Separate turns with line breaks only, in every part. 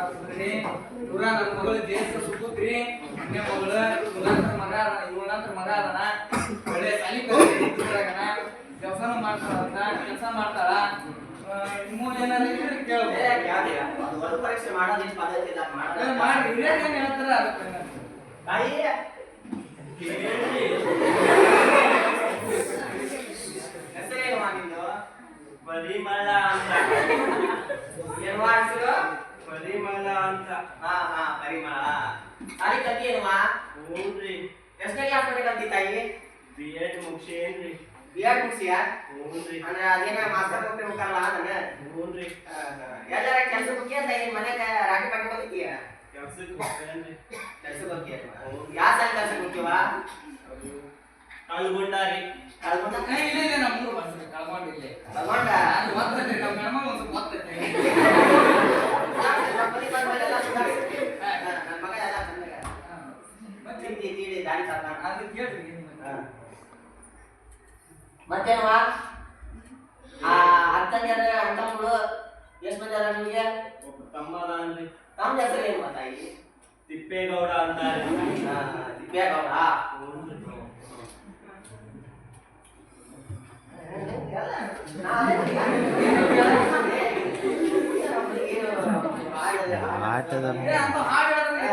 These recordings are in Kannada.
ಸುಂದರಿ ಇವ್ರ ನನ್ನ ಮಗಳು ದೇಶ ಸುತ್ತುತ್ರಿ ಅನ್ಯ ಮಗಳು ಇವನಂತರ ಮಗ ಅದನ ಒಳ್ಳೆ ಸಾಲಿ ಕಲಿತಾಗನ ಕೆಲಸನ ಮಾಡ್ತಾಳ ಕೆಲಸ ಮಾಡ್ತಾಳ ಇನ್ನೂ ಏನಾರ ಇದ್ರೆ ಕೇಳ್ಬೋದು
ಪರೀಕ್ಷೆ ಮಾಡೋದು ಪದ್ಧತಿ ಇಲ್ಲ
ಮಾಡಿ ಹಿರಿಯರು ಏನು ಹೇಳ್ತಾರ ಅದಕ್ಕೆ
ತಾಯಿ ಹೆಸರೇನು ನಿಂದು
ಪರಿಮಳ ಅಂತ
ಏನು ಹೆಸರು
ಪರಿಮಳ ಅಂತ
ಹಾ ಪರಿಮಳ ಸಾಲಿ ಕಲ್ತಿ ಏನುವಾ
ಹ್ಞೂನ್ರಿ
ಎಷ್ಟನೇ ಕ್ಲಾಸ್ ಮಟ್ಟ ಕಲ್ತಿ ತಾಯಿ
B.Ed ಮುಗ್ಸೇನ್ರಿ
B.Ed ಮುಗಿಸಿಯಾ
ಹ್ಞೂನ್ರಿ
ಅಂದ್ರೆ ಅದೇನ ಮಾಸ್ತರ್ ಕೊಟ್ಟೆ ಹೋಗಲ್ಲ ಅದನ್ನ
ಹ್ಞೂನ್ರಿ
ಎಲ್ಲಾರ ಕೆಲಸ ಬಗ್ಗೆ ಅಂತ ಏನು ಮನೆಗ ರಾಟಿ ಪಾಟಿ ಬಂದಿದ್ದೀಯ
ಕೆಲ್ಸಕ್ಕೆ ಹೋಗ್ತೇನ್ರಿ
ಕೆಲಸ ಬಗ್ಗೆ ಯಾವ ಸಾಲ ಕೆಲಸ ಕೊಡ್ತೀವ
ಕಳ್ಕೊಂಡಾರಿ
ಇಲ್ಲ ನಮ್ಮೂರು ಬರ್ತಾರೆ ಕಳ್ಕೊಂಡಿಲ್ಲ
ತಗೊಂಡ
ಓದ್ತೈತೆ ನಮ್ಮ ಹೆಣ್ಮಗಳು ಒಂದು ಓದ್ತೈತೆ
ನನ್ನ ಮಗ ಎಲ್ಲ ಚಂದಾಗ
ಮತ್ತೆ
ತೀಡಿ ದಾಡಿ ಸಾಕ
ಅದು ಕೇಳ್ರಿ
ಮತ್ತೇನವಾ ಅರ್ಥಂಗೆ ಅಣ್ಣಗಳು ಎಷ್ಟು ಮಂದಿ ಅದ ನಿಮಗೆ
ಒಬ್ಬ ತಮ್ಮ ಅದಾನ್ರಿ
ತಮ್ಮ ಹೆಸರು ಏನು ತಾಯಿ
ತಿಪ್ಪೇಗೌಡ ಅಂತಾರೆ
ದಿವ್ಯಾಗೌಡ
ಹ್ಞೂನ್ರಿ
ಆಟದ
ಅಂತ ಹಾಡು ಹೇಳಿದ್ರೆ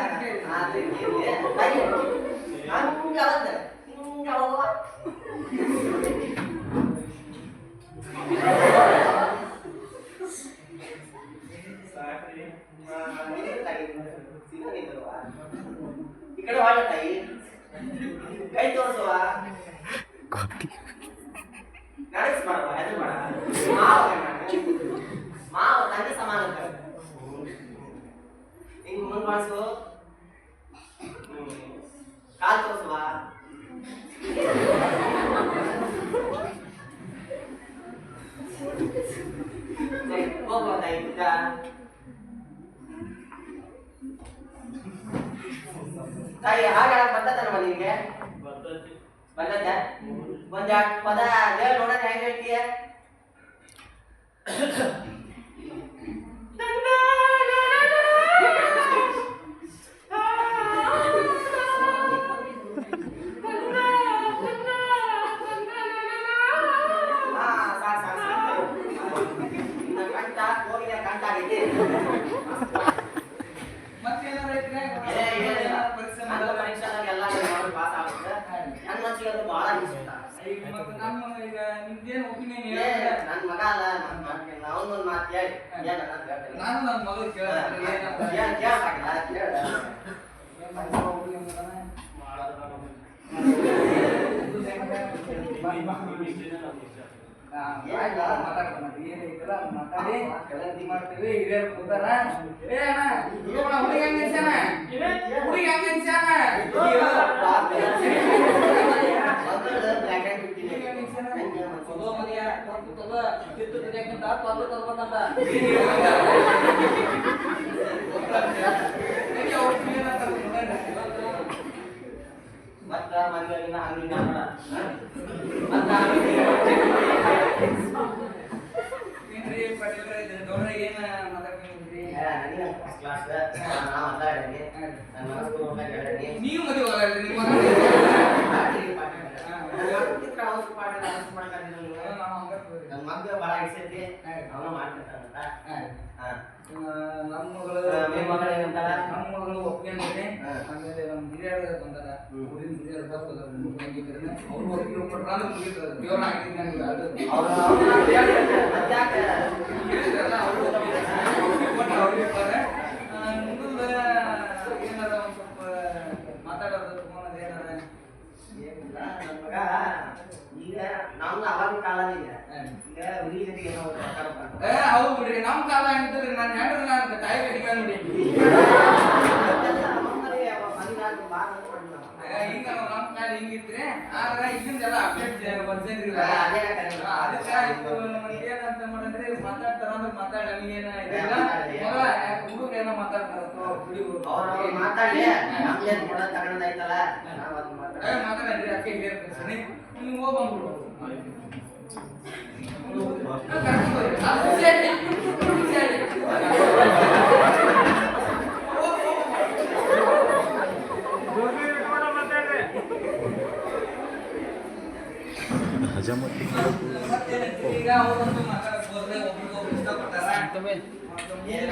ಸಾಕ್ರಿ
ಈ ಕಡೆ ವಾಡ ತಾಯಿ ಕೈ ತೋರಿಸುವ ನಡೆಸ್ಬಾರವ ಹೆದರು ಮಾಡ ಮಾವ ತಂದೆ ಸಮಾನ ಹಿಂಗ್ ಮುಂದ್ ಮಾಡಿಸು ಕಾಲ್ ತೋರಿಸುವ ಹೋಗುವ ತಾಯಿ ತಾಯಿ ಹಾಗೆ ಬಂದತ್ತನವ ನಿನಗೆ
ಬರ್ತೈತಿ
ಬಂದದ್ದ ಒಂದ್ ಪದ ಹೇಳಿ ನೋಡೋಣ ಹೆಂಗ್ ಹೇಳ್ತೀಯ ಕಂಠ ಹೋಗಿದೆ ಕಂಠ ಆಗೈತಿ
ಮತ್ತೇನಾರ ಐತ್ರಿ ಪರೀಕ್ಷೆ
ನನ್ನ ಪರೀಕ್ಷೆದಾಗ ಎಲ್ಲ ಪಾಸ್ ಆಗುತ್ತೆ ನನ್ನ ಮನ್ಸಿಗೆ ಅದು ಬಹಳ ಇಷ್ಟ
ಈಗ ಮತ್ತೆ ನಮ್ಮ ಈಗ ನಿಮ್ದೇನು ಒಪಿನಿಯನ್
ಏ, ನನ್ ಮಗ ಅಲ್ಲ ನನ್ ಮಾತಿಲ್ಲ ಅವನೊಂದು ಮಾತು ಹೇಳಿ ಏನ ಅಂತ ಹೇಳ್ತೇನೆ
ನಾನು ನನ್ನ ಮಗಳು ಕೇಳ್ತಾರೆ
ಕೇಳಕ್ಕಾಗಿಲ್ಲ ಕೇಳ
ಮಾತಾಡಿ ಮಾಡ್ತೀವಿ ಹಿರಿಯರು ಕೂತಾರ ಏ ಅಣ್ಣ ಹುಡುಗಿ ಹೆಂಗ್ ನಿಲ್ಸ್ಯಾನ ಹುಡುಗಿ ಹೆಂಗ್ ನಿಲ್ಸ್ಯಾನ ಚಲೋ ಮನೆಯ ಚಲೋ ಕಿತ್ತು ತೆಗಿಯಕ್ಕಿಂತ ತೊಂದು ತರ್ಬೇಕಂತ
ಮತ್ತ ಮನೆಯಲ್ಲಿನ ಅಂಗಡಿನ ಮತ್ತ
ಏನ್ರಿ ಪಟೇಲ್ರ ಗೌಡ್ರ ಏನ ಮಾತಾಡ್ಕೊಂಡಿದ್ರಿ
ಕ್ಲಾಸ್ ನಾವು ಮಾತಾಡಂಗೆ ನನ್ನ ಮನಸ್ಸು ಮಾತಾಡಂಗೆ
ನೀವು ಮದುವೆ ಹೋಗಲ್ರಿ ನಿಮ್ಮ
ನನ್ನ ಮಗ ಬಹಳ ಇಷ್ಟೈತಿ ಅವನು ಮಾಡ್ತಿರ್ತಾನಂತ
ನಮ್ಮ ಮಗಳು
ನಿಮ್ಮ ಮಗಳು ಏನಂತಾಳ
ನಮ್ಮ ಮಗಳು ಒಪ್ಪಿಗೆ ಆಮೇಲೆ ನಮ್ಮ ಹಿರಿಯರು ಬಂದಾರ ಊರಿನ ಹಿರಿಯರು ಬರ್ತದ ಅವ್ರು ಒಪ್ಪಿಗೆ ಕೊಟ್ರ ಮುಗಿತದ ದೇವ್ರ ಹಾಕಿದ್ ನನಗೆ ಅದು ಹೇಳಿದ್ರಲ್ಲ ಅವರು ಅವ್ರಿಗೆ ಮುಂದೆ ಏನಾರ ಒಂದು ಸ್ವಲ್ಪ ಮಾತಾಡೋದು ತಗೊಂಡ್ ಏನಾರ
ಏನಿಲ್ಲ ನನ್ನ ಮಗ ಈಗ ನಮ್ದು ಅವಾಗಿನ ಕಾಲದಿಂದ ಈಗ ಹುಡುಗಿ ಜೊತೆಗೆ ಏನೋ
ಹೌದು ಬಿಡ್ರಿ ನಮ್ ಕಾಲ ಹೆಂಗಿದ್ರಿ ನಾನು ಹೇಳಿದ್ರೆ ನಾನು ತಾಯಿ ಕಡಿಮೆ ನೋಡಿ ಈಗ ನಮ್ ಕಾಲ ಹಿಂಗಿದ್ರೆ ಆದ್ರೆ ಈಗಿಂದೆಲ್ಲ ಅಪ್ಡೇಟ್ ಬರ್ತಿದ್ರಿಲ್ಲ ಅದಕ್ಕೆ ಏನಂತ ಮಾಡಂದ್ರೆ ಮಾತಾಡ್ತಾರ ಅಂದ್ರೆ ಮಾತಾಡ ನಮಗೇನ ಇದಿಲ್ಲ ಹುಡುಗ ಏನೋ ಮಾತಾಡ್ತಾರ
ಅವ್ರು ಮಾತಾಡಿ ನಮ್ಗೆ ಕೊಡೋದು ತಗೊಂಡಾಯ್ತಲ್ಲ ನಾವು ಅದು
ಮಾತಾಡ್ರಿ ಅಕ್ಕೆ ಹಿರಿಯರ್ ಕಳ್ಸೀನಿ ನೀವು ಹೋಗಿ ಬಂದ್ಬಿಡು ಕರ್ಕೊಂಡು ಹೋಗ್ರಿ ಅದು ಖುಷಿ ಆಯ್ತು
ಏನ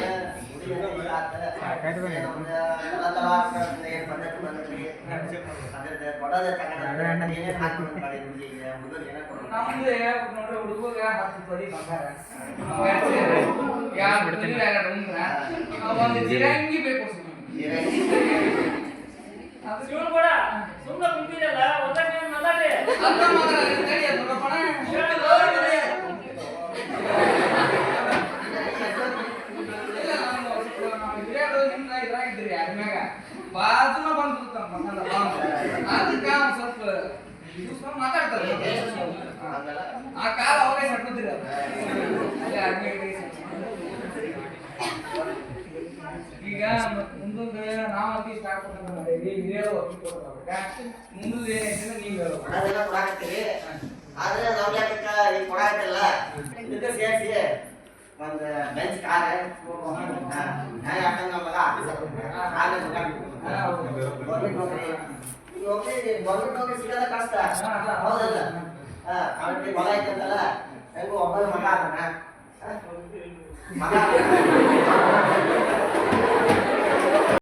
ಹುಡುಗಿ ಆತ ಎಲ್ಲ ತರ ಏನ್ ಪದ್ಧತಿ ಬಂದೈತಿ ಅದ್ರ ಕೊಡೋದ ತಗೊಂಡ ಏನೇನ್ ಹಾಕ್ಬೇಕು ಮಾಡಿ ಹುಡುಗಿಗೆ ಹುಡುಗರು ಏನ ಕೊಡೋದು
ನಮ್ದು ನೋಡ್ರಿ ಹುಡುಗ 10 ತೊಲಿ ಬಂಗಾರ ಒಂದು ಜಿರಂಗಿ ಬೇಕು
ಶಿವನ್ ಕೂಡ ಸುಮ್ಮನೆ ಕುಂತಿರಲ್ಲ ಒತ್ತಕ್ಕೆ ಮಾತಾಡಿ
ಇದ್ರಾಗಿದ್ರಿ ಅದ್ಮ್ಯಾಗ ಬಾಜುನ ಬಂದ್ಬಿಡ್ತಾನ ಅದಕ್ಕೆ ಸ್ವಲ್ಪ ಮಾತಾಡ್ತಾರೆ ಆ ಕಾಲ ಅವಾಗೇ ಸಟ್ಕೊತೀರ ಈಗ ಮುಂದೊಂದು ನಾವು ಅತಿ ಸ್ಟಾರ್ಟ್ ಕೊಡ್ತೀವಿ ಹಿರಿಯರು ಮುಂದೆ ಏನೈತೆ ನೀವು ಹೇಳೋ
ಅದೆಲ್ಲ ಕೊಡಾಕತ್ತೀರಿ ಆದ್ರೆ ನಾವು ಯಾಕ ಈ ಕೊಡಾಕತ್ತಲ್ಲ ಇದಕ್ಕೆ ಸೇರಿಸಿ ಒಂದು ಬೆಂಚ್ ಕಾರ್ ಯಾಕಂದ್ರೆ ನಮ್ಮ ಮಗ ಗೌರ್ಮೆಂಟ್ ನೌಕರಿ ಸಿಗೋದ ಕಷ್ಟ ಹೌದಲ್ಲ ಅವನಿಗೆ ಮಗ ಐತಂತಲ್ಲ ಹೆಂಗು ಒಬ್ಬ ಮಗ ಅದನ್ನ ಮಗ